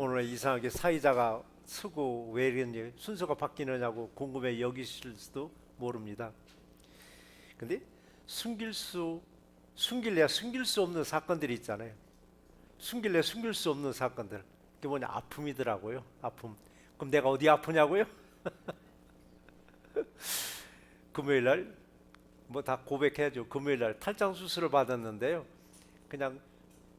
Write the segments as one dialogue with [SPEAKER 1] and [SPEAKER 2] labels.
[SPEAKER 1] 오늘 이상하게 사회자가 쓰고 왜 이랬니 순서가 바뀌느냐고 궁금해 여기실 수도 모릅니다. 근데 숨길래야 숨길 수 없는 사건들이 있잖아요. 숨길래 숨길 수 없는 사건들. 그게 뭐냐, 아픔이더라고요. 아픔. 그럼 내가 어디 아프냐고요? 금요일 날 뭐 다 고백해야죠. 금요일 날 탈장 수술을 받았는데요. 그냥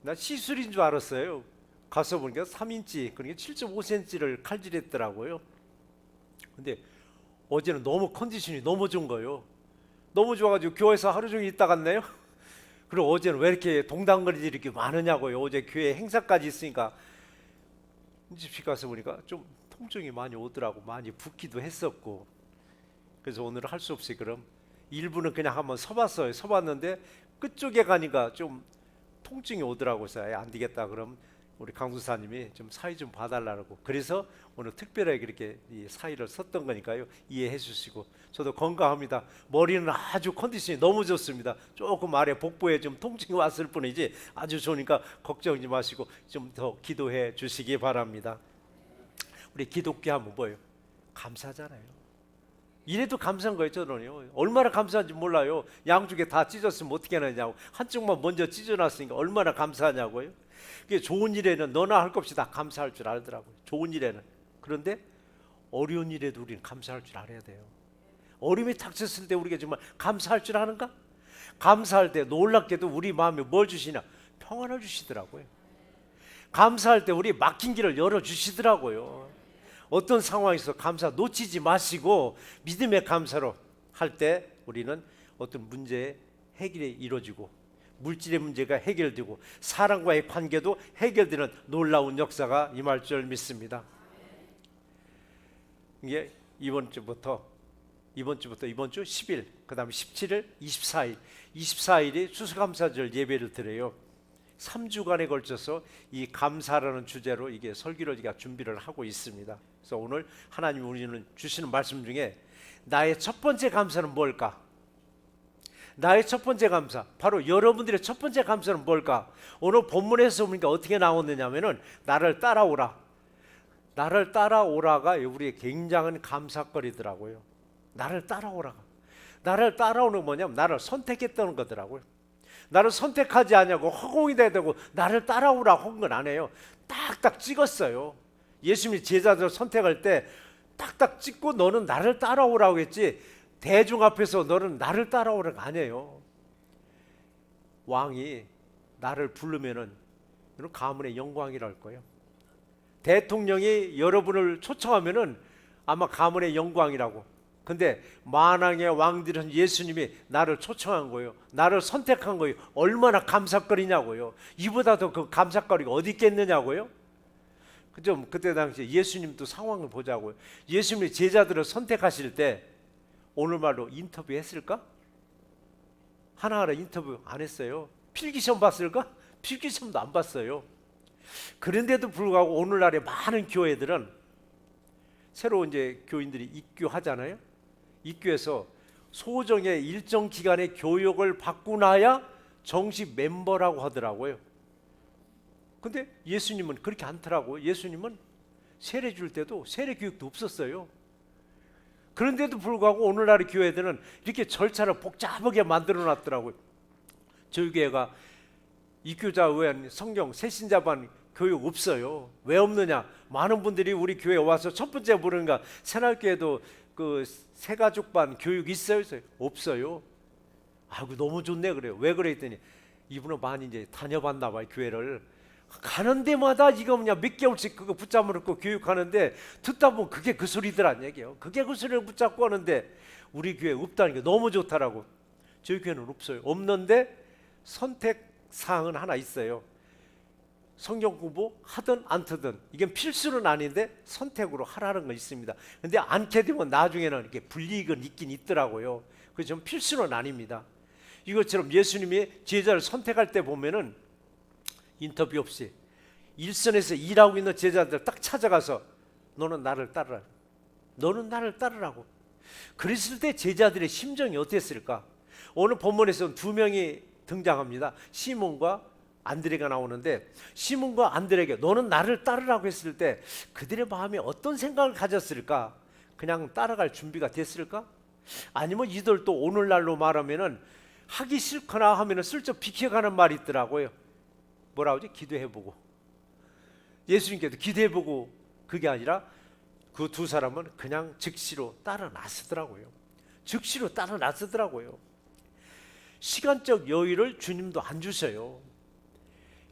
[SPEAKER 1] 나 시술인 줄 알았어요. 가서 보니까 3인치, 그러니까 7.5cm를 칼질했더라고요. 근데 어제는 너무 컨디션이 너무 좋은 거예요. 너무 좋아가지고 교회에서 하루 종일 있다 갔네요. 그리고 어제는 왜 이렇게 동당거리들이 이렇게 많으냐고요. 어제 교회 행사까지 있으니까 집에 가서 보니까 좀 통증이 많이 오더라고. 많이 붓기도 했었고. 그래서 오늘은 할 수 없이 그럼 일부는 그냥 한번 서봤어요. 서봤는데 끝쪽에 가니까 좀 통증이 오더라고요. 그래서 안 되겠다. 그럼 우리 강수사님이 좀 사의 좀 봐달라고. 그래서 오늘 특별하게 그렇게 이 사의를 썼던 거니까요. 이해해 주시고. 저도 건강합니다. 머리는 아주 컨디션이 너무 좋습니다. 조금 아래 복부에 좀 통증이 왔을 뿐이지 아주 좋으니까 걱정하지 마시고 좀 더 기도해 주시기 바랍니다. 우리 기독교 하면 뭐예요? 감사잖아요. 이래도 감사한 거예요. 저는요 얼마나 감사한지 몰라요. 양쪽에 다 찢었으면 어떻게 하느냐고. 한쪽만 먼저 찢어놨으니까 얼마나 감사하냐고요. 그게 좋은 일에는 너나 할 것 없이 다 감사할 줄 알더라고요. 좋은 일에는. 그런데 어려운 일에도 우리는 감사할 줄 알아야 돼요. 어려움이 닥쳤을 때 우리가 정말 감사할 줄 아는가? 감사할 때 놀랍게도 우리 마음에 뭘 주시냐? 평안을 주시더라고요. 감사할 때 우리 막힌 길을 열어주시더라고요. 어떤 상황에서 감사 놓치지 마시고 믿음의 감사로 할 때 우리는 어떤 문제의 해결이 이루어지고 물질의 문제가 해결되고 사람과의 관계도 해결되는 놀라운 역사가 임할 줄 믿습니다. 이게 이번 주 10일, 그 다음에 17일, 24일이 추수감사절 예배를 드려요. 3주간에 걸쳐서 이 감사라는 주제로 이게 설교를 제가 준비를 하고 있습니다. 그래서 오늘 하나님 우리는 주시는 말씀 중에 나의 첫 번째 감사는 뭘까? 나의 첫 번째 감사, 바로 여러분들의 첫 번째 감사는 뭘까? 오늘 본문에서 보니까 어떻게 나오느냐면은 나를 따라오라. 나를 따라오라가 우리의 굉장한 감사거리더라고요. 나를 따라오라가. 나를 따라오는 건 뭐냐면 나를 선택했다는 거더라고요. 나를 선택하지 않냐고 허공이 돼야 되고 나를 따라오라고 한 건 안 해요. 딱딱 찍었어요. 예수님이 제자들을 선택할 때 딱딱 찍고 너는 나를 따라오라고 했지 대중 앞에서 너는 나를 따라오라가 아니에요. 왕이 나를 부르면은 이건 가문의 영광이랄 거예요. 대통령이 여러분을 초청하면은 아마 가문의 영광이라고. 근데 만왕의 왕들은 예수님이 나를 초청한 거예요. 나를 선택한 거예요. 얼마나 감사거리냐고요. 이보다 더 그 감사거리가 어디 있겠느냐고요. 좀 그때 당시에 예수님도 상황을 보자고요. 예수님이 제자들을 선택하실 때 오늘 말로 인터뷰 했을까? 하나하나 인터뷰 안 했어요. 필기시험 봤을까? 필기시험도 안 봤어요. 그런데도 불구하고 오늘날의 많은 교회들은 새로 이제 교인들이 입교하잖아요. 입교해서 소정의 일정 기간의 교육을 받고 나야 정식 멤버라고 하더라고요. 근데 예수님은 그렇게 않더라고요. 예수님은 세례 줄 때도 세례 교육도 없었어요. 그런데도 불구하고 오늘날의 교회들은 이렇게 절차를 복잡하게 만들어 놨더라고요. 저희 교회가 입교자 의한 성경 새신자반 교육 없어요. 왜 없느냐? 많은 분들이 우리 교회에 와서 첫 번째 물으는가 새날교회도 그 새가족반 교육 있어요? 없어요. 아이고 너무 좋네 그래요. 왜 그래 했더니 이분은 많이 이제 다녀봤나 봐요. 교회를 가는 데마다 이거 뭐냐 몇 개월씩 그거 붙잡아 놓고 교육하는데 듣다 보면 그게 그 소리더란 얘기예요. 그게 그 소리를 붙잡고 하는데 우리 교회 없다는 게 너무 좋다라고. 저희 교회는 없어요. 없는데 선택 사항은 하나 있어요. 성경 공부 하든 안 하든 이게 필수는 아닌데 선택으로 하라는 거 있습니다. 근데 않게 되면 나중에는 이렇게 불이익은 있긴 있더라고요. 그래서 좀 필수는 아닙니다. 이것처럼 예수님이 제자를 선택할 때 보면은 인터뷰 없이 일선에서 일하고 있는 제자들 딱 찾아가서 너는 나를 따르라. 너는 나를 따르라고. 그랬을 때 제자들의 심정이 어땠을까? 오늘 본문에서는 두 명이 등장합니다. 시몬과 안드레가 나오는데 시몬과 안드레에게 너는 나를 따르라고 했을 때 그들의 마음에 어떤 생각을 가졌을까? 그냥 따라갈 준비가 됐을까? 아니면 이들 또 오늘날로 말하면은 하기 싫거나 하면은 슬쩍 비켜가는 말이 있더라고요. 뭐라 하지? 기도해보고. 예수님께도 기도해보고. 그게 아니라 그 두 사람은 그냥 즉시로 따라 나서더라고요. 즉시로 따라 나서더라고요. 시간적 여유를 주님도 안 주셔요.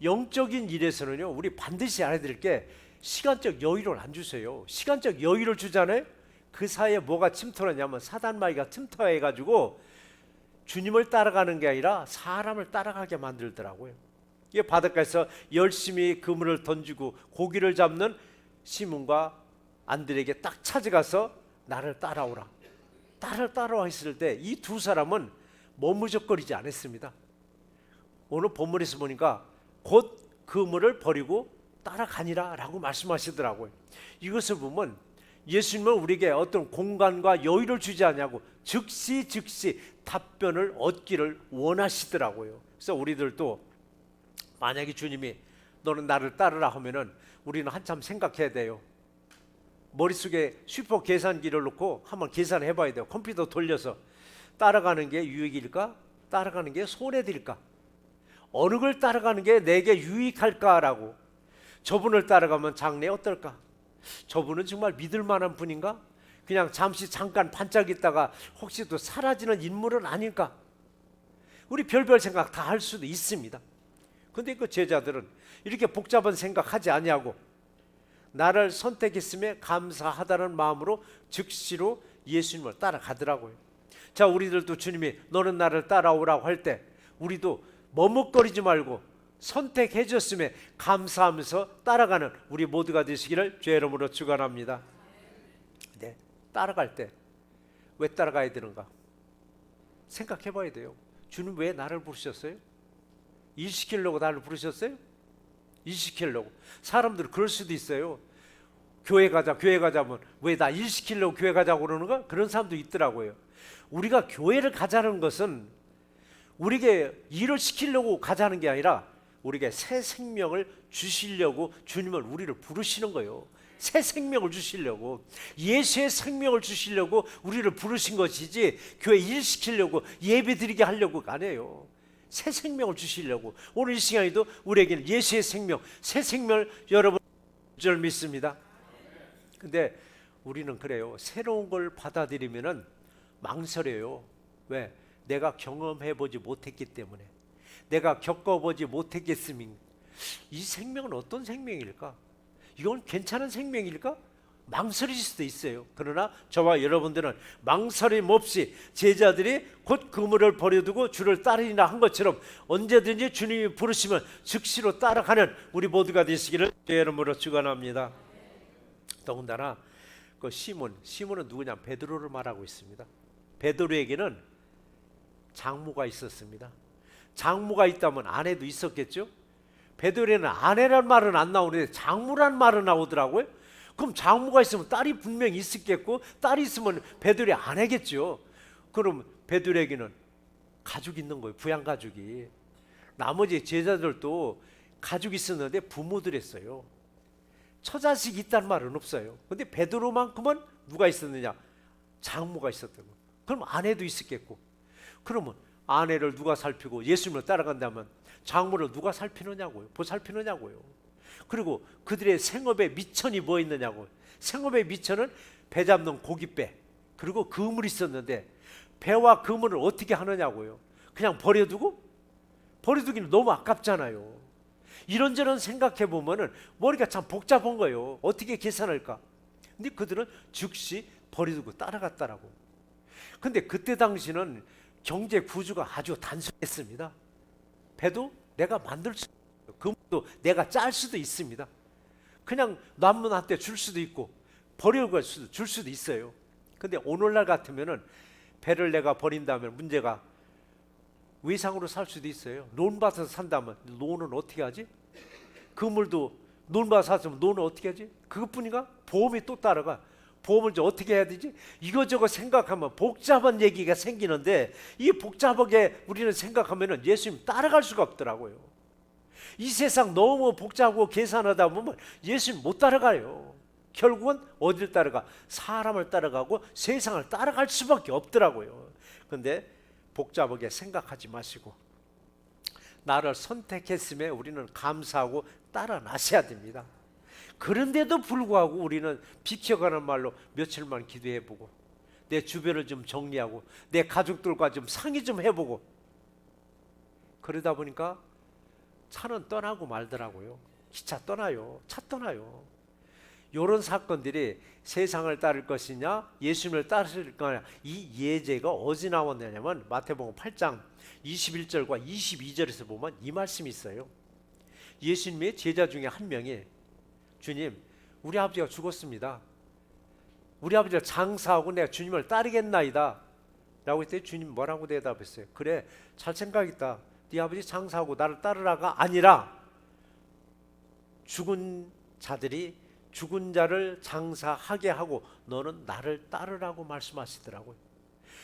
[SPEAKER 1] 영적인 일에서는요, 우리 반드시 알아야 될 게 시간적 여유를 안 주세요. 시간적 여유를 주잖아요. 그 사이에 뭐가 침투하냐면 사단마귀가 침투해가지고 주님을 따라가는 게 아니라 사람을 따라가게 만들더라고요. 이게 바닷가에서 열심히 그물을 던지고 고기를 잡는 시몬과 안드레에게 딱 찾아가서 나를 따라오라, 나를 따라와 했을 때 이 두 사람은 머무적거리지 않았습니다. 오늘 본문에서 보니까 곧 그물을 버리고 따라가니라 라고 말씀하시더라고요. 이것을 보면 예수님은 우리에게 어떤 공간과 여유를 주지 않냐고 즉시 답변을 얻기를 원하시더라고요. 그래서 우리들도 만약에 주님이 너는 나를 따르라 하면은 우리는 한참 생각해야 돼요. 머릿속에 슈퍼 계산기를 놓고 한번 계산해 봐야 돼요. 컴퓨터 돌려서 따라가는 게 유익일까? 따라가는 게 손해될까? 어느 걸 따라가는 게 내게 유익할까라고. 저분을 따라가면 장래 어떨까? 저분은 정말 믿을 만한 분인가? 그냥 잠깐 반짝있다가 혹시 또 사라지는 인물은 아닐까? 우리 별별 생각 다 할 수도 있습니다. 근데 그 제자들은 이렇게 복잡한 생각하지 아니하고 나를 선택했음에 감사하다는 마음으로 즉시로 예수님을 따라가더라고요. 자, 우리들도 주님이 너는 나를 따라오라고 할 때 우리도 머뭇거리지 말고 선택해 줬음에 감사하면서 따라가는 우리 모두가 되시기를 주의 이름으로 축원합니다. 네, 따라갈 때 왜 따라가야 되는가 생각해 봐야 돼요. 주님 왜 나를 부르셨어요? 일 시키려고 나를 부르셨어요? 일 시키려고. 사람들은 그럴 수도 있어요. 교회 가자 하면 왜 나 일 시키려고 교회 가자고 그러는가? 그런 사람도 있더라고요. 우리가 교회를 가자는 것은 우리에게 일을 시키려고 가자는 게 아니라 우리에게 새 생명을 주시려고 주님은 우리를 부르시는 거예요. 새 생명을 주시려고, 예수의 생명을 주시려고 우리를 부르신 것이지 교회 일 시키려고 예배 드리게 하려고가 아니에요. 새 생명을 주시려고. 오늘 이 시간에도 우리에게는 예수의 생명, 새 생명을 여러분 줄 믿습니다. 근데 우리는 그래요. 새로운 걸 받아들이면은 망설여요. 왜? 내가 경험해보지 못했기 때문에, 내가 겪어보지 못했겠으니 이 생명은 어떤 생명일까? 이건 괜찮은 생명일까? 망설일 수도 있어요. 그러나 저와 여러분들은 망설임 없이 제자들이 곧 그물을 버려두고 주를 따르리라 한 것처럼 언제든지 주님이 부르시면 즉시로 따라가는 우리 모두가 되시기를 주의 이름으로 축원합니다. 더군다나 그 시몬은 누구냐? 베드로를 말하고 있습니다. 베드로에게는 장모가 있었습니다. 장모가 있다면 아내도 있었겠죠? 베드로에는 아내란 말은 안 나오는데 장모란 말은 나오더라고요. 그럼 장모가 있으면 딸이 분명히 있었겠고, 딸이 있으면 베드로의 아내겠죠. 그럼 베드로에게는 가족이 있는 거예요. 부양 가족이. 나머지 제자들도 가족이 있었는데 부모들 했어요. 처자식이 있다는 말은 없어요. 근데 베드로만큼은 누가 있었느냐? 장모가 있었던 거예요. 그럼 아내도 있었겠고, 그러면 아내를 누가 살피고 예수님을 따라간다면 장모를 누가 살피느냐고요? 보살피느냐고요? 그리고 그들의 생업의 미천이 뭐 있느냐고. 생업의 미천은 배 잡는 고깃배, 그리고 그물이 있었는데 배와 그물을 어떻게 하느냐고요. 그냥 버려두기는 너무 아깝잖아요. 이런저런 생각해 보면은 머리가 참 복잡한 거예요. 어떻게 계산할까? 근데 그들은 즉시 버려두고 따라갔다라고. 근데 그때 당시는 경제 구조가 아주 단순했습니다. 배도 내가 만들 수 있고 그물도 내가 짤 수도 있습니다. 그냥 남문한테 줄 수도 있고 버리고 줄 수도 있어요. 근데 오늘날 같으면은 배를 내가 버린다면 문제가 외상으로 살 수도 있어요. 론 받아서 산다면 론은 어떻게 하지? 그물도 론 받아서 샀으면 론은 어떻게 하지? 그것뿐인가? 보험이 또 따라가. 보험을 좀 어떻게 해야 되지? 이것저것 생각하면 복잡한 얘기가 생기는데 이 복잡하게 우리는 생각하면은 예수님 따라갈 수가 없더라고요. 이 세상 너무 복잡하고 계산하다 보면 예수님 못 따라가요. 결국은 어딜 따라가? 사람을 따라가고 세상을 따라갈 수밖에 없더라고요. 그런데 복잡하게 생각하지 마시고 나를 선택했음에 우리는 감사하고 따라 나서야 됩니다. 그런데도 불구하고 우리는 비켜가는 말로 며칠만 기도해보고 내 주변을 좀 정리하고 내 가족들과 좀 상의 좀 해보고 그러다 보니까 차는 떠나고 말더라고요. 기차 떠나요. 차 떠나요. 이런 사건들이 세상을 따를 것이냐 예수님을 따를 거냐, 이 예제가 어디 나왔냐면 마태복음 8장 21절과 22절에서 보면 이 말씀이 있어요. 예수님의 제자 중에 한 명이 주님, 우리 아버지가 죽었습니다. 우리 아버지가 장사하고 내가 주님을 따르겠나이다 라고 했더니 주님 뭐라고 대답했어요? 그래, 잘 생각했다. 네 아버지 장사하고 나를 따르라가 아니라 죽은 자를 장사하게 하고 너는 나를 따르라고 말씀하시더라고요.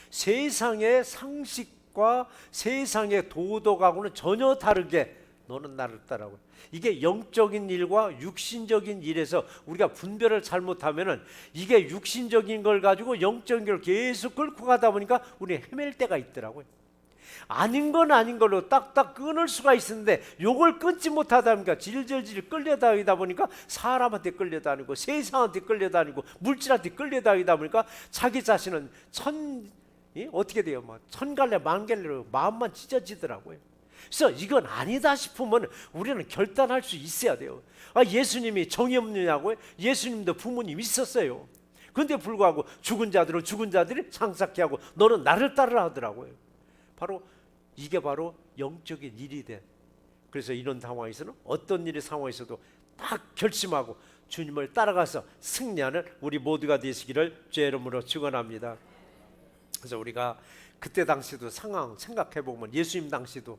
[SPEAKER 1] 세상의 상식과 세상의 도덕하고는 전혀 다르게 너는 나를 따라고. 이게 영적인 일과 육신적인 일에서 우리가 분별을 잘못하면은 이게 육신적인 걸 가지고 영적인 걸 계속 끌고 가다 보니까 우리 헤맬 때가 있더라고요. 아닌 건 아닌 걸로 딱딱 끊을 수가 있었는데 요걸 끊지 못하다 보니까 질질질 끌려다니다 보니까 사람한테 끌려다니고 세상한테 끌려다니고 물질한테 끌려다니다 보니까 자기 자신은 어떻게 돼요? 천갈래 만갈래로 마음만 찢어지더라고요. 그래서 이건 아니다 싶으면 우리는 결단할 수 있어야 돼요. 예수님이 정이 없느냐고요? 예수님도 부모님 있었어요. 그런데 불구하고 죽은 자들이 창사케 하고 너는 나를 따르라 하더라고요. 이게 바로 영적인 일이 돼. 그래서 이런 상황에서는 어떤 일의 상황에서도 딱 결심하고 주님을 따라가서 승리하는 우리 모두가 되시기를 주의 이름으로 축원합니다. 그래서 우리가 그때 당시도 상황 생각해보면 예수님 당시도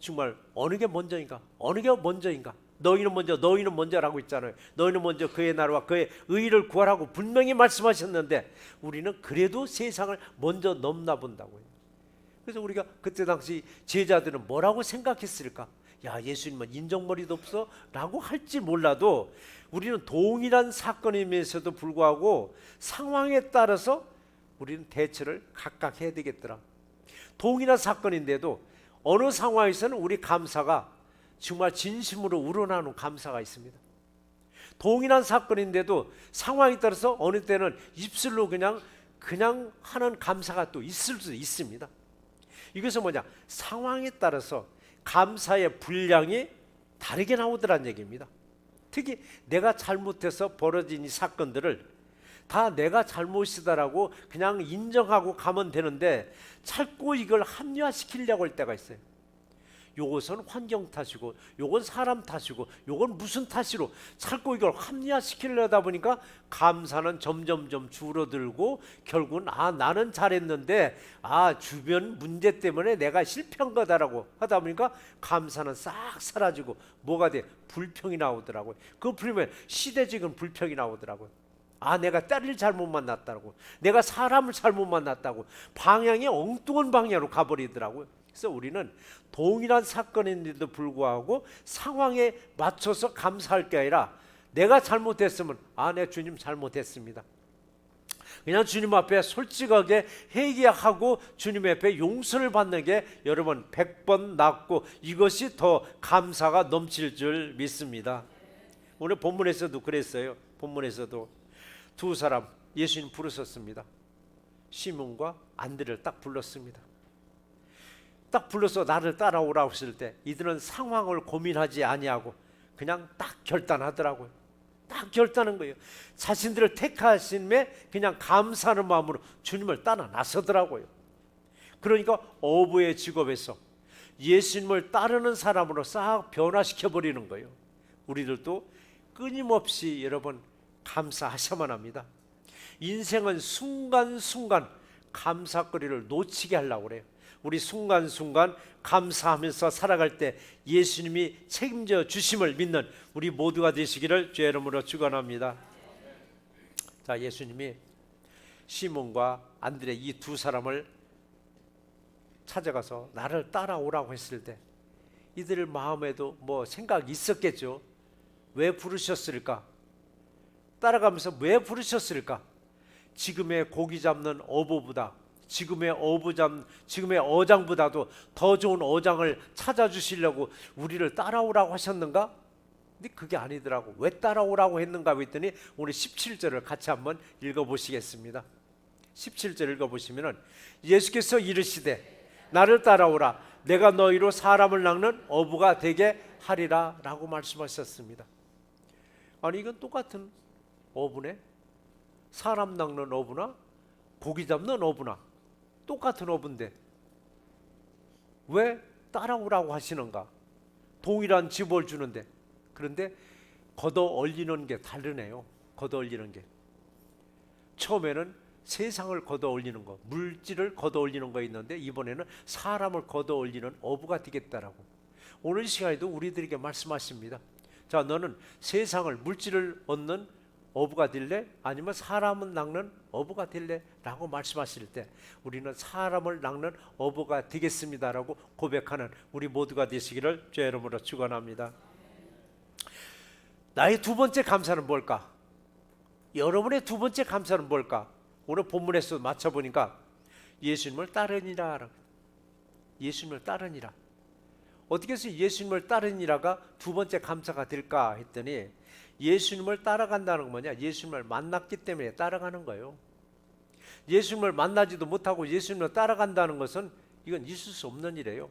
[SPEAKER 1] 정말 어느 게 먼저인가? 너희는 먼저라고 있잖아요. 너희는 먼저 그의 나라와 그의 의를 구하라고 분명히 말씀하셨는데 우리는 그래도 세상을 먼저 넘나 본다고요. 그래서 우리가 그때 당시 제자들은 뭐라고 생각했을까? 야, 예수님은 인정머리도 없어? 라고 할지 몰라도 우리는 동일한 사건임에도 불구하고 상황에 따라서 우리는 대처를 각각 해야 되겠더라. 동일한 사건인데도 어느 상황에서는 우리 감사가 정말 진심으로 우러나오는 감사가 있습니다. 동일한 사건인데도 상황에 따라서 어느 때는 입술로 그냥 하는 감사가 또 있을 수 있습니다. 이것은 뭐냐? 상황에 따라서 감사의 분량이 다르게 나오더란 얘기입니다. 특히 내가 잘못해서 벌어진 이 사건들을 다 내가 잘못이다라고 그냥 인정하고 가면 되는데 자꾸 이걸 합리화시키려고 할 때가 있어요. 요것은 환경 탓이고 요건 사람 탓이고 요건 무슨 탓이로 자꾸 이걸 합리화시키려다 보니까 감사는 점점점 줄어들고 결국은 나는 잘했는데 주변 문제 때문에 내가 실패한 거다라고 하다 보니까 감사는 싹 사라지고 뭐가 돼? 불평이 나오더라고요. 그 불평, 시대적인 불평이 나오더라고요. 내가 딸을 잘못 만났다고, 내가 사람을 잘못 만났다고 방향이 엉뚱한 방향으로 가버리더라고요. 그래서 우리는 동일한 사건인데도 불구하고 상황에 맞춰서 감사할 게 아니라 내가 잘못했으면 내 주님 잘못했습니다. 그냥 주님 앞에 솔직하게 회개하고 주님 앞에 용서를 받는 게 여러분 100번 낫고 이것이 더 감사가 넘칠 줄 믿습니다. 오늘 본문에서도 그랬어요. 본문에서도 두 사람 예수님 부르셨습니다. 시몬과 안드레를 딱 불렀습니다. 딱 불러서 나를 따라오라고 했을 때 이들은 상황을 고민하지 아니하고 그냥 딱 결단하더라고요. 딱 결단한 거예요. 자신들을 택하심에 그냥 감사하는 마음으로 주님을 따라 나서더라고요. 그러니까 어부의 직업에서 예수님을 따르는 사람으로 싹 변화시켜버리는 거예요. 우리들도 끊임없이 여러분 감사하셔야만 합니다. 인생은 순간순간 감사거리를 놓치게 하려고 그래요. 우리 순간순간 감사하면서 살아갈 때 예수님이 책임져 주심을 믿는 우리 모두가 되시기를 주의 이름으로 축원합니다. 자, 예수님이 시몬과 안드레 이 두 사람을 찾아가서 나를 따라오라고 했을 때 이들 마음에도 뭐 생각이 있었겠죠. 왜 부르셨을까? 따라가면서 왜 부르셨을까? 지금의 고기 잡는 어부보다, 지금의 어장보다도 더 좋은 어장을 찾아주시려고 우리를 따라오라고 하셨는가? 근데 그게 아니더라고. 왜 따라오라고 했는가 했더니 오늘 17절을 같이 한번 읽어보시겠습니다. 17절 읽어보시면 예수께서 이르시되 나를 따라오라 내가 너희로 사람을 낚는 어부가 되게 하리라 라고 말씀하셨습니다. 아니 이건 똑같은 어부네. 사람 낚는 어부나 고기 잡는 어부나 똑같은 어부인데 왜 따라오라고 하시는가? 동일한 집을 주는데. 그런데 걷어 올리는 게 다르네요. 걷어 올리는 게 처음에는 세상을 걷어 올리는 거, 물질을 걷어 올리는 거 있는데 이번에는 사람을 걷어 올리는 어부가 되겠다라고 오늘 시간에도 우리들에게 말씀하십니다. 자, 너는 세상을 물질을 얻는 어부가 될래? 아니면 사람을 낚는 어부가 될래? 라고 말씀하실 때 우리는 사람을 낚는 어부가 되겠습니다라고 고백하는 우리 모두가 되시기를 주의 이름으로 축원합니다. 나의 두 번째 감사는 뭘까? 여러분의 두 번째 감사는 뭘까? 오늘 본문에서 맞춰보니까 예수님을 따르니라. 예수님을 따르니라. 어떻게 해서 예수님을 따르니라가 두 번째 감사가 될까 했더니 예수님을 따라간다는 건 뭐냐? 예수님을 만났기 때문에 따라가는 거예요. 예수님을 만나지도 못하고 예수님을 따라간다는 것은 이건 있을 수 없는 일이에요.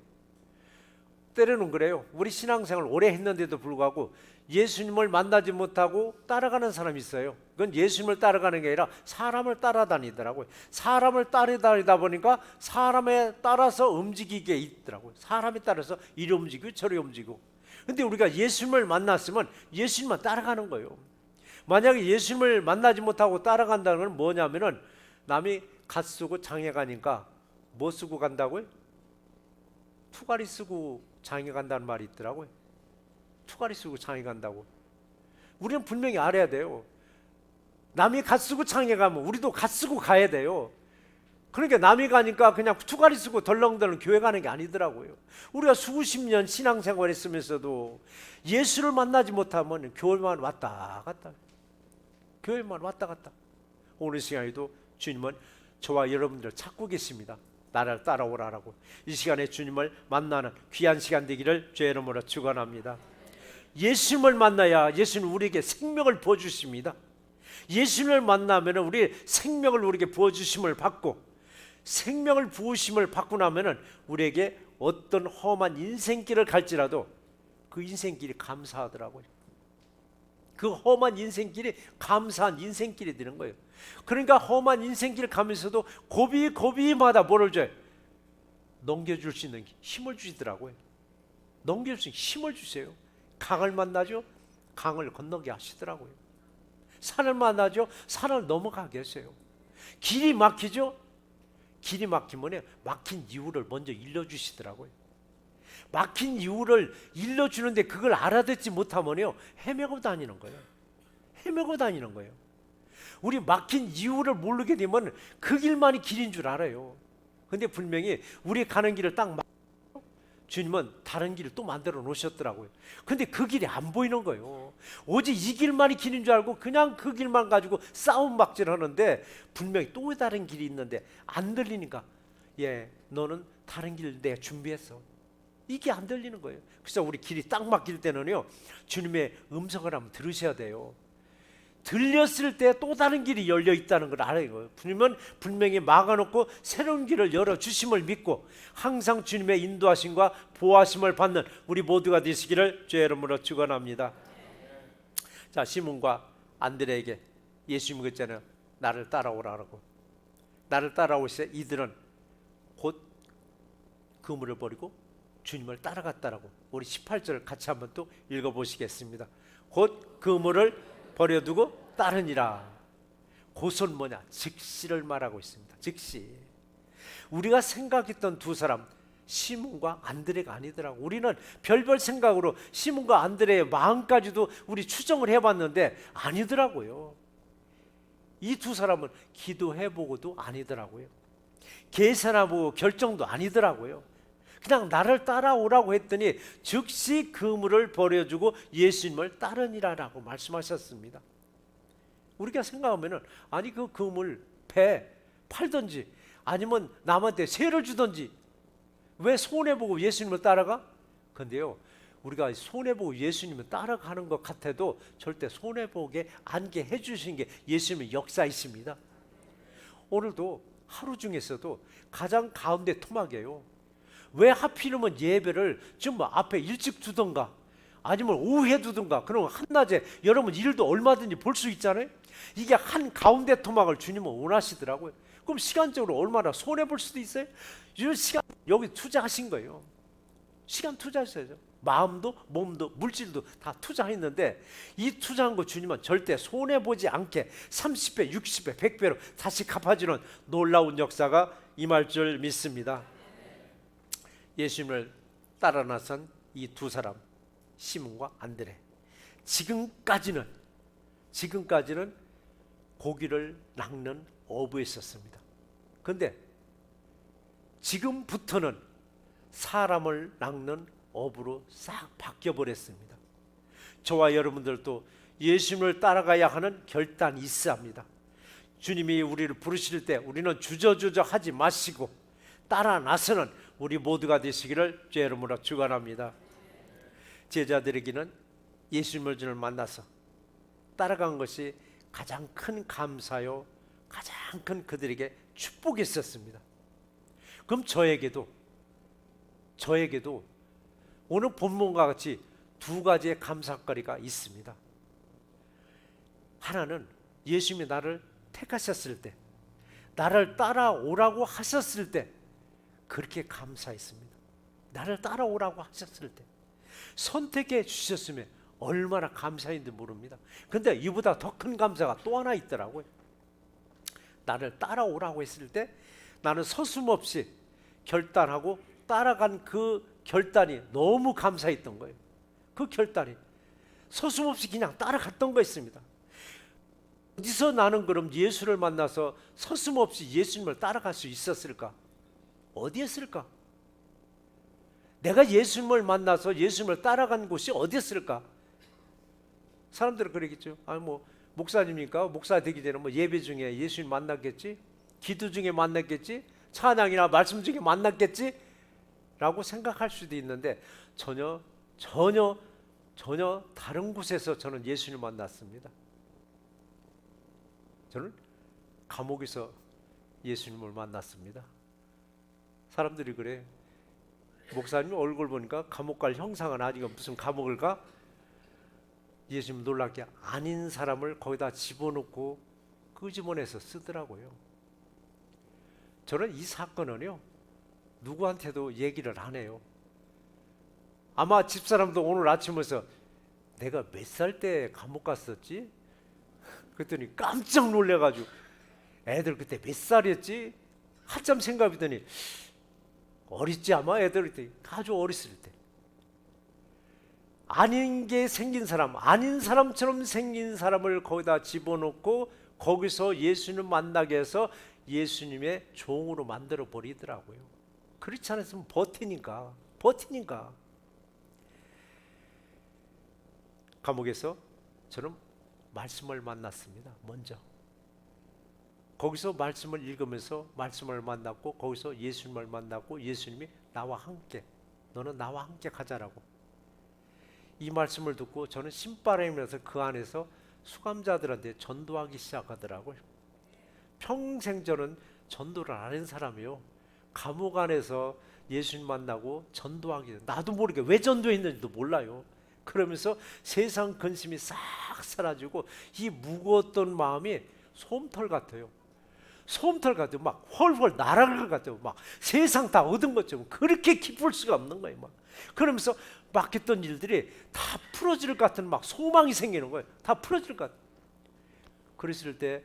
[SPEAKER 1] 때로는 그래요. 우리 신앙생활 오래 했는데도 불구하고 예수님을 만나지 못하고 따라가는 사람이 있어요. 그건 예수님을 따라가는 게 아니라 사람을 따라다니더라고요. 사람을 따라다니다 보니까 사람에 따라서 움직이게 있더라고요. 사람에 따라서 이리 움직이고 저리 움직이고. 근데 우리가 예수님을 만났으면 예수님만 따라가는 거예요. 만약에 예수님을 만나지 못하고 따라간다는 건 뭐냐면은 남이 갓 쓰고 장에 가니까 뭐 쓰고 간다고요? 투가리 쓰고 장에 간다는 말이 있더라고요. 투가리 쓰고 장에 간다고. 우리는 분명히 알아야 돼요. 남이 갓 쓰고 장에 가면 우리도 갓 쓰고 가야 돼요. 그러니까 남이 가니까 그냥 투가리 쓰고 덜렁덜렁 교회 가는 게 아니더라고요. 우리가 수십 년 신앙생활 했으면서도 예수를 만나지 못하면 교회만 왔다 갔다. 교회만 왔다 갔다. 오늘 시간에도 주님은 저와 여러분들을 찾고 계십니다. 나를 따라오라라고. 이 시간에 주님을 만나는 귀한 시간 되기를 주의 이름으로 축원합니다. 예수님을 만나야 예수는 우리에게 생명을 부어주십니다. 예수님을 만나면 우리 생명을 우리에게 부어주심을 받고 생명을 부으심을 받고 나면 우리에게 어떤 험한 인생길을 갈지라도 그 인생길이 감사하더라고요. 그 험한 인생길이 감사한 인생길이 되는 거예요. 그러니까 험한 인생길 가면서도 고비마다 뭐를 줘요? 넘겨줄 수 있는 힘을 주시더라고요. 넘겨줄 수 있는 힘을 주세요. 강을 만나죠? 강을 건너게 하시더라고요. 산을 만나죠? 산을 넘어가게 하세요. 길이 막히죠? 길이 막히면 막힌 이유를 먼저 일러주시더라고요. 막힌 이유를 일러주는데 그걸 알아듣지 못하면요 헤매고 다니는 거예요. 헤매고 다니는 거예요. 우리 막힌 이유를 모르게 되면 그 길만이 길인 줄 알아요. 근데 분명히 우리 가는 길을 딱 주님은 다른 길을 또 만들어 놓으셨더라고요. 근데 그 길이 안 보이는 거예요. 오직 이 길만이 길인 줄 알고 그냥 그 길만 가지고 싸움박질 하는데 분명히 또 다른 길이 있는데 안 들리니까 너는 다른 길 내가 준비했어. 이게 안 들리는 거예요. 그래서 우리 길이 딱 막힐 때는요 주님의 음성을 한번 들으셔야 돼요. 들렸을 때 또 다른 길이 열려 있다는 걸 알아요. 주님은 분명히 막아놓고 새로운 길을 열어주심을 믿고 항상 주님의 인도하심과 보호하심을 받는 우리 모두가 되시기를 주의 이름으로 축원합니다. 자, 시몬과 안드레에게 예수님이 그랬잖아요. 나를 따라오라고. 나를 따라오시자 이들은 곧 그물을 버리고 주님을 따라갔다라고. 우리 18절 같이 한번 또 읽어보시겠습니다. 곧 그물을 버려두고 따르니라. 그것은 뭐냐? 즉시를 말하고 있습니다. 즉시. 우리가 생각했던 두 사람 시몬과 안드레가 아니더라고. 우리는 별별 생각으로 시몬과 안드레의 마음까지도 우리 추정을 해봤는데 아니더라고요. 이 두 사람은 기도해보고도 아니더라고요. 계산해보고 결정도 아니더라고요. 그냥 나를 따라오라고 했더니 즉시 그물을 버려주고 예수님을 따르니라라고 말씀하셨습니다. 우리가 생각하면은 아니 그 그물 배 팔든지 아니면 남한테 세를 주든지 왜 손해보고 예수님을 따라가? 근데요, 우리가 손해보고 예수님을 따라가는 것 같아도 절대 손해보게 않게 해주신 게 예수님의 역사이십니다. 오늘도 하루 중에서도 가장 가운데 토막이에요. 왜 하필이면 예배를 좀 앞에 일찍 두던가 아니면 오후에 두던가 그러면 한낮에 여러분 일도 얼마든지 볼 수 있잖아요. 이게 한 가운데 토막을 주님은 원하시더라고요. 그럼 시간적으로 얼마나 손해볼 수도 있어요. 이 시간 여기 투자하신 거예요. 시간 투자하셔야죠. 마음도 몸도 물질도 다 투자했는데 이 투자한 거 주님은 절대 손해보지 않게 30배 60배 100배로 다시 갚아주는 놀라운 역사가 임할 줄 믿습니다. 예수님을 따라 나선 이 두 사람 시몬과 안드레, 지금까지는 고기를 낚는 어부였었습니다. 그런데 지금부터는 사람을 낚는 어부로 싹 바뀌어버렸습니다. 저와 여러분들도 예수님을 따라가야 하는 결단이 있어야 합니다. 주님이 우리를 부르실 때 우리는 주저주저 하지 마시고 따라 나서는 우리 모두가 되시기를 주의 이름으로 축원합니다. 제자들에게는 예수님을 만나서 따라간 것이 가장 큰 감사요, 가장 큰 그들에게 축복이었습니다. 그럼 저에게도 오늘 본문과 같이 두 가지의 감사거리가 있습니다. 하나는 예수님이 나를 택하셨을 때, 나를 따라오라고 하셨을 때 그렇게 감사했습니다. 나를 따라오라고 하셨을 때 선택해 주셨으면 얼마나 감사인지 모릅니다. 근데 이보다 더 큰 감사가 또 하나 있더라고요. 나를 따라오라고 했을 때 나는 서슴없이 결단하고 따라간 그 결단이 너무 감사했던 거예요. 그 결단이 서슴없이 그냥 따라갔던 거였습니다. 어디서 나는 그럼 예수를 만나서 서슴없이 예수님을 따라갈 수 있었을까? 어디였을까? 내가 예수님을 만나서 예수님을 따라간 곳이 어디였을까? 사람들은 그러겠죠. 아니 뭐 목사님이니까 목사 되기 전에 뭐 예배 중에 예수님 만났겠지, 기도 중에 만났겠지, 찬양이나 말씀 중에 만났겠지 라고 생각할 수도 있는데 전혀 다른 곳에서 저는 예수님을 만났습니다. 저는 감옥에서 예수님을 만났습니다. 사람들이 그래. 목사님 얼굴 보니까 감옥 갈 형상은 아니고 무슨 감옥을 가? 예수님 놀랍게 아닌 사람을 거기다 집어넣고 끄집어내서 쓰더라고요. 저는 이 사건은요 누구한테도 얘기를 안 해요. 아마 집사람도 오늘 아침에서 내가 몇 살 때 감옥 갔었지? 그랬더니 깜짝 놀래가지고 애들 그때 몇 살이었지? 한참 생각해보더니 어렸지 아마 애들 그때 아주 어렸을 때 아닌 게 생긴 사람, 아닌 사람처럼 생긴 사람을 거기다 집어넣고 거기서 예수님 만나게 해서 예수님의 종으로 만들어 버리더라고요. 그렇지 않았으면 버티니까 감옥에서 저는 말씀을 만났습니다. 먼저 거기서 말씀을 읽으면서 말씀을 만났고 거기서 예수님을 만났고 예수님이 나와 함께 너는 나와 함께 가자라고 이 말씀을 듣고 저는 신바람이면서 그 안에서 수감자들한테 전도하기 시작하더라고요. 평생 저는 전도를 안 한 사람이요. 감옥 안에서 예수님 만나고 전도하기 나도 모르게 왜 전도했는지도 몰라요. 그러면서 세상 근심이 싹 사라지고 이 무거웠던 마음이 솜털 같아요. 막 훨훨 날아갈 것 같아요. 막 세상 다 얻은 것처럼 그렇게 기쁠 수가 없는 거예요. 막 그러면서 막 했던 일들이 다 풀어질 것 같은 막 소망이 생기는 거예요. 다 풀어질 것 같아요. 그랬을 때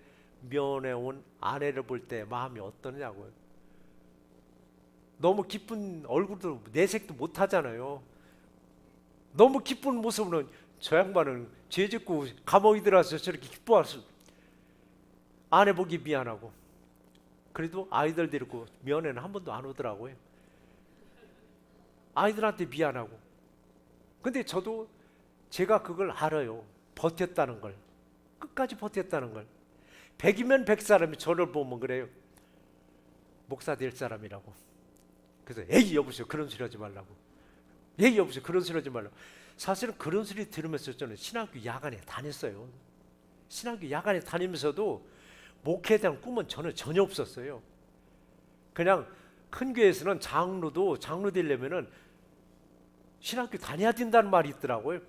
[SPEAKER 1] 면회 온 아내를 볼 때 마음이 어떠냐고요. 너무 기쁜 얼굴도 내색도 못 하잖아요. 너무 기쁜 모습으로는 저 양반은 죄 짓고 감옥에 들어와서 저렇게 기뻐할 아내 보기 미안하고 그래도 아이들 데리고 면회는 한 번도 안 오더라고요. 아이들한테 미안하고. 근데 저도 제가 그걸 알아요. 버텼다는 걸. 끝까지 버텼다는 걸. 100이면 100사람이 저를 보면 그래요. 목사 될 사람이라고. 그래서 에이 여보세요, 그런 소리 하지 말라고. 에이 여보세요, 그런 소리 하지 말라고. 사실은 그런 소리 들으면서 저는 신학교 야간에 다녔어요. 신학교 야간에 다니면서도 목회에 대한 꿈은 저는 전혀 없었어요. 그냥 큰 교회에서는 장로 되려면은 신학교 다녀야 된다는 말이 있더라고요.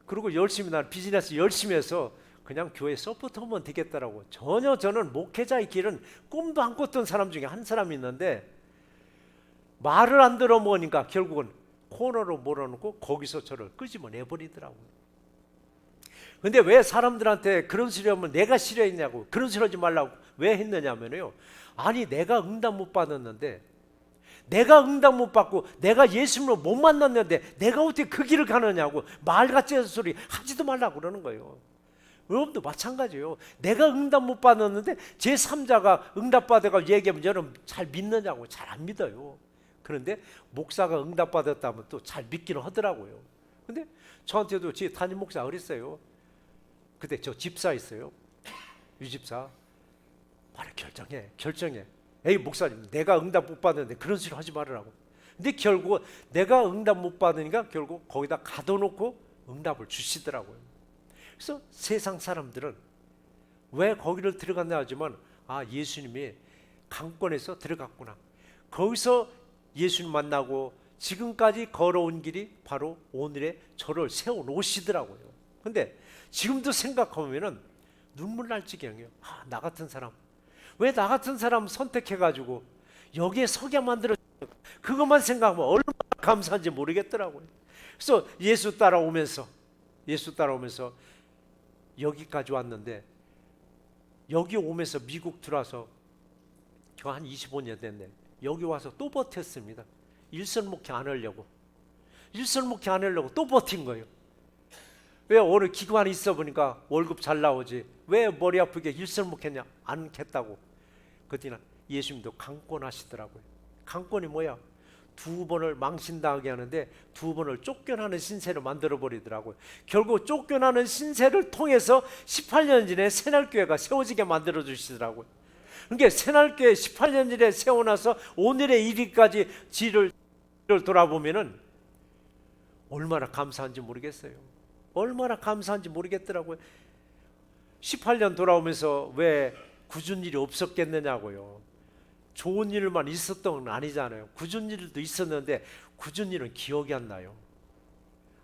[SPEAKER 1] 그리고 열심히 난 비즈니스 열심히 해서 그냥 교회 서포트하면 되겠다라고. 전혀 저는 목회자의 길은 꿈도 안 꿨던 사람 중에 한 사람이 있는데 말을 안 들어먹으니까 결국은 코너로 몰아놓고 거기서 저를 끄집어내버리더라고요. 근데 왜 사람들한테 그런 소리 하면 내가 싫어했냐고, 그런 소리 하지 말라고 왜 했느냐면요, 아니 내가 응답 못 받았는데, 내가 응답 못 받고 내가 예수님을 못 만났는데 내가 어떻게 그 길을 가느냐고 말 같지 않은 소리 하지도 말라고 그러는 거예요. 여러분도 마찬가지예요. 내가 응답 못 받았는데 제3자가 응답 받아가 얘기하면 여러분 잘 믿느냐고. 잘 안 믿어요. 그런데 목사가 응답 받았다면 또 잘 믿기는 하더라고요. 근데 저한테도 제 담임 목사가 그랬어요. 그때 저 집사 있어요, 유집사. 말을 결정해. 에이 목사님, 내가 응답 못 받았는데 그런 소리 하지 말으라고. 근데 결국 내가 응답 못 받으니까 결국 거기다 가둬놓고 응답을 주시더라고요. 그래서 세상 사람들은 왜 거기를 들어갔나 하지만, 아, 예수님이 강권에서 들어갔구나. 거기서 예수님 만나고 지금까지 걸어온 길이 바로 오늘의 저를 세워놓으시더라고요. 근데 지금도 생각하면은 눈물 날 지경이에요. 아, 나 같은 사람, 왜 나 같은 사람 선택해가지고 여기에 서게 만들어, 그것만 생각하면 얼마나 감사한지 모르겠더라고요. 그래서 예수 따라오면서 여기까지 왔는데, 여기 오면서 미국 들어와서 저 한 25년 됐네. 여기 와서 또 버텼습니다. 일선 목회 안 하려고 또 버틴 거예요. 왜 오늘 기관에 있어 보니까 월급 잘 나오지, 왜 머리 아프게 일선 목회냐, 안 했다고. 그때는 예수님도 강권하시더라고요. 강권이 뭐야? 2번을 망신당하게 하는데 2번을 쫓겨나는 신세를 만들어 버리더라고요. 결국 쫓겨나는 신세를 통해서 18년 전에 새날교회가 세워지게 만들어 주시더라고요. 그러니까 새날교회 18년 전에 세워놔서 오늘의 일위까지 지를 돌아보면은 얼마나 감사한지 모르겠어요. 얼마나 감사한지 모르겠더라고요. 18년 돌아오면서 왜 굳은 일이 없었겠느냐고요. 좋은 일만 있었던 건 아니잖아요. 굳은 일도 있었는데 굳은 일은 기억이 안 나요.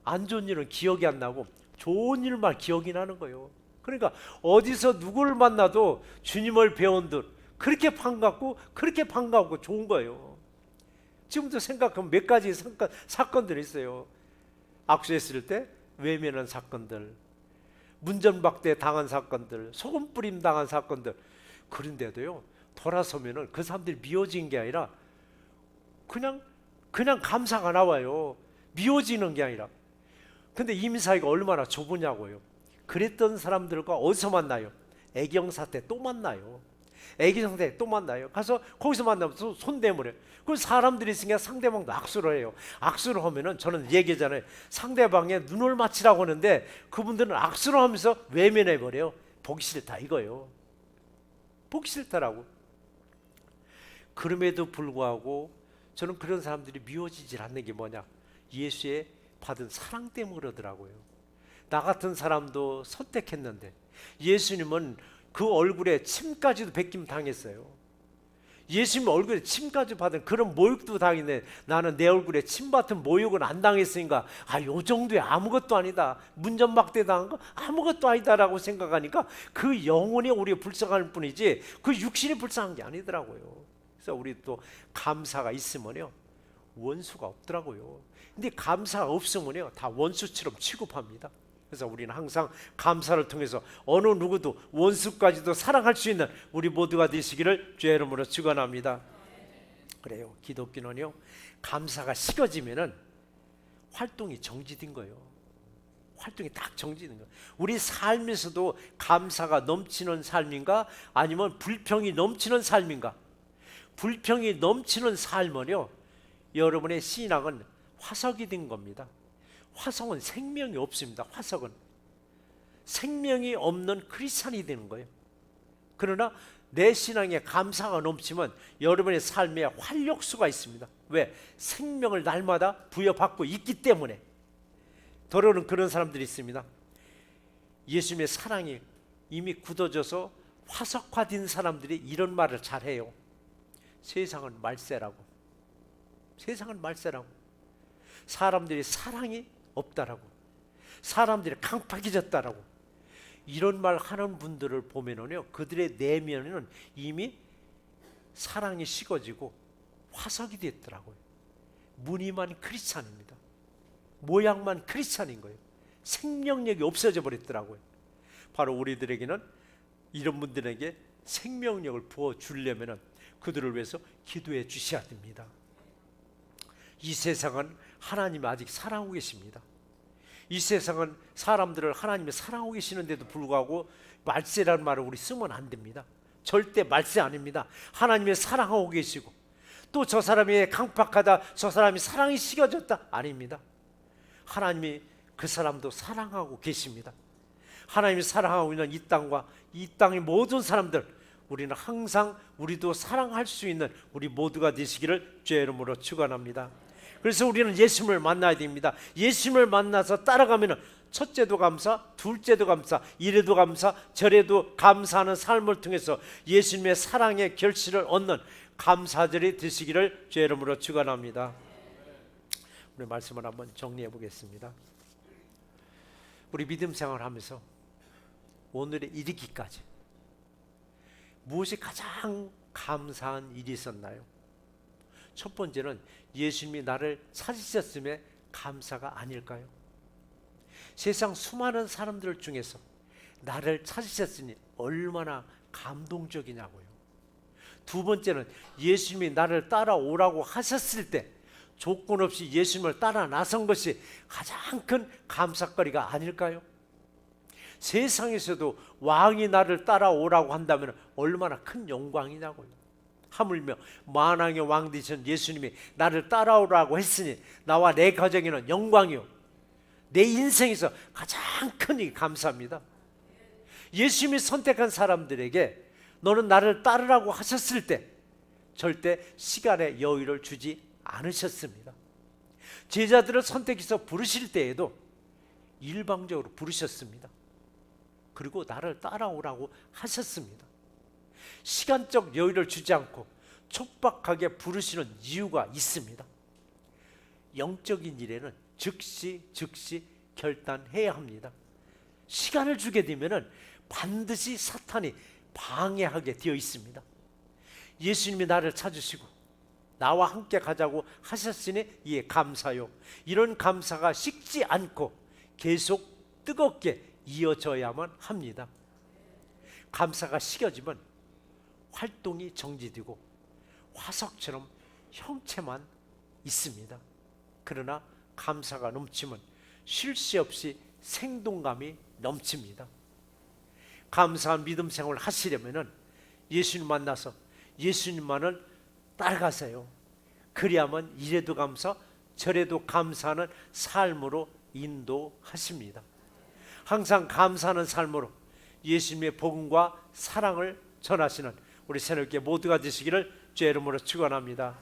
[SPEAKER 1] 안 좋은 일은 기억이 안 나고 좋은 일만 기억이 나는 거예요. 그러니까 어디서 누구를 만나도 주님을 배운 듯 그렇게 반갑고 좋은 거예요. 지금도 생각하면 몇 가지 사건들이 있어요. 악수했을 때 외면한 사건들, 문전박대 당한 사건들, 소금 뿌림 당한 사건들. 그런데도요, 돌아서면은 그 사람들이 미워진 게 아니라 그냥 감사가 나와요. 미워지는 게 아니라. 근데 이민 사이가 얼마나 좁으냐고요. 그랬던 사람들과 어디서 만나요? 애경사 때 또 만나요. 애경사 때 또 만나요. 가서 거기서 만나면 손 대물어요. 그럼 사람들이 있으니까 상대방도 악수를 해요. 악수를 하면은 저는 얘기잖아요. 상대방의 눈을 맞추라고 하는데 그분들은 악수를 하면서 외면해 버려요. 보기 싫다 이거예요. 보기 싫다라고. 그럼에도 불구하고 저는 그런 사람들이 미워지질 않는 게 뭐냐, 예수의 받은 사랑 때문에 그러더라고요. 나 같은 사람도 선택했는데 예수님은 그 얼굴에 침까지도 베김 당했어요. 예수님 얼굴에 침까지 받은 그런 모욕도 당했네. 나는 내 얼굴에 침 받은 모욕은 안 당했으니까 요 정도에 아무것도 아니다, 문전박대 당한 거 아무것도 아니다라고 생각하니까 그 영혼이 우리가 불쌍할 뿐이지 그 육신이 불쌍한 게 아니더라고요. 그래서 우리 또 감사가 있으면요 원수가 없더라고요. 근데 감사가 없으면요 다 원수처럼 취급합니다. 그래서 우리는 항상 감사를 통해서 어느 누구도 원수까지도 사랑할 수 있는 우리 모두가 되시기를 주의 이름으로 축원합니다. 그래요. 기독교는요 감사가 식어지면은 활동이 정지된 거예요. 활동이 딱 정지된 거예요. 우리 삶에서도 감사가 넘치는 삶인가 아니면 불평이 넘치는 삶인가? 불평이 넘치는 삶은요 여러분의 신앙은 화석이 된 겁니다. 화석은 생명이 없습니다. 화석은 생명이 없는 크리스찬이 되는 거예요. 그러나 내 신앙에 감사가 넘치면 여러분의 삶에 활력수가 있습니다. 왜? 생명을 날마다 부여받고 있기 때문에. 더러는 그런 사람들이 있습니다. 예수님의 사랑이 이미 굳어져서 화석화된 사람들이 이런 말을 잘해요. 세상은 말세라고. 세상은 말세라고. 사람들이 사랑이 없다라고. 사람들이 강팍해졌다라고. 이런 말 하는 분들을 보면은요, 그들의 내면에는 이미 사랑이 식어지고 화석이 됐더라고요. 무늬만 크리스찬입니다. 모양만 크리스찬인 거예요. 생명력이 없어져 버렸더라고요. 바로 우리들에게는 이런 분들에게 생명력을 부어 주려면은 그들을 위해서 기도해 주셔야 됩니다. 이 세상은 하나님이 아직 사랑하고 계십니다. 이 세상은 사람들을 하나님이 사랑하고 계시는데도 불구하고 말세라는 말을 우리 쓰면 안 됩니다. 절대 말세 아닙니다. 하나님이 사랑하고 계시고 또 저 사람이 강팍하다, 저 사람이 사랑이 식어졌다, 아닙니다. 하나님이 그 사람도 사랑하고 계십니다. 하나님이 사랑하고 있는 이 땅과 이 땅의 모든 사람들, 우리는 항상 우리도 사랑할 수 있는 우리 모두가 되시기를 주의 이름으로 축원합니다. 그래서 우리는 예수님을 만나야 됩니다. 예수님을 만나서 따라가면 첫째도 감사, 둘째도 감사, 이래도 감사, 저래도 감사하는 삶을 통해서 예수님의 사랑의 결실을 얻는 감사절이 되시기를 주의 이름으로 축원합니다. 우리 말씀을 한번 정리해 보겠습니다. 우리 믿음 생활하면서 오늘에 이르기까지 무엇이 가장 감사한 일이 있었나요? 첫 번째는 예수님이 나를 찾으셨음에 감사가 아닐까요? 세상 수많은 사람들 중에서 나를 찾으셨으니 얼마나 감동적이냐고요. 두 번째는 예수님이 나를 따라오라고 하셨을 때 조건 없이 예수님을 따라 나선 것이 가장 큰 감사거리가 아닐까요? 세상에서도 왕이 나를 따라오라고 한다면 얼마나 큰 영광이냐고요. 하물며 만왕의 왕 되신 예수님이 나를 따라오라고 했으니 나와 내 가정에는 영광이요, 내 인생에서 가장 큰 이 감사합니다. 예수님이 선택한 사람들에게 너는 나를 따르라고 하셨을 때 절대 시간의 여유를 주지 않으셨습니다. 제자들을 선택해서 부르실 때에도 일방적으로 부르셨습니다. 그리고 나를 따라오라고 하셨습니다. 시간적 여유를 주지 않고 촉박하게 부르시는 이유가 있습니다. 영적인 일에는 즉시 결단해야 합니다. 시간을 주게 되면 반드시 사탄이 방해하게 되어 있습니다. 예수님이 나를 찾으시고 나와 함께 가자고 하셨으니 이에 감사요. 이런 감사가 식지 않고 계속 뜨겁게 이어져야만 합니다. 감사가 식어지면 활동이 정지되고 화석처럼 형체만 있습니다. 그러나 감사가 넘치면 쉴 새 없이 생동감이 넘칩니다. 감사한 믿음 생활을 하시려면 예수님 만나서 예수님만을 따라가세요. 그리하면 이래도 감사, 저래도 감사하는 삶으로 인도하십니다. 항상 감사하는 삶으로 예수님의 복음과 사랑을 전하시는 우리 새롭게 모두가 되시기를 주의 이름으로 축원합니다.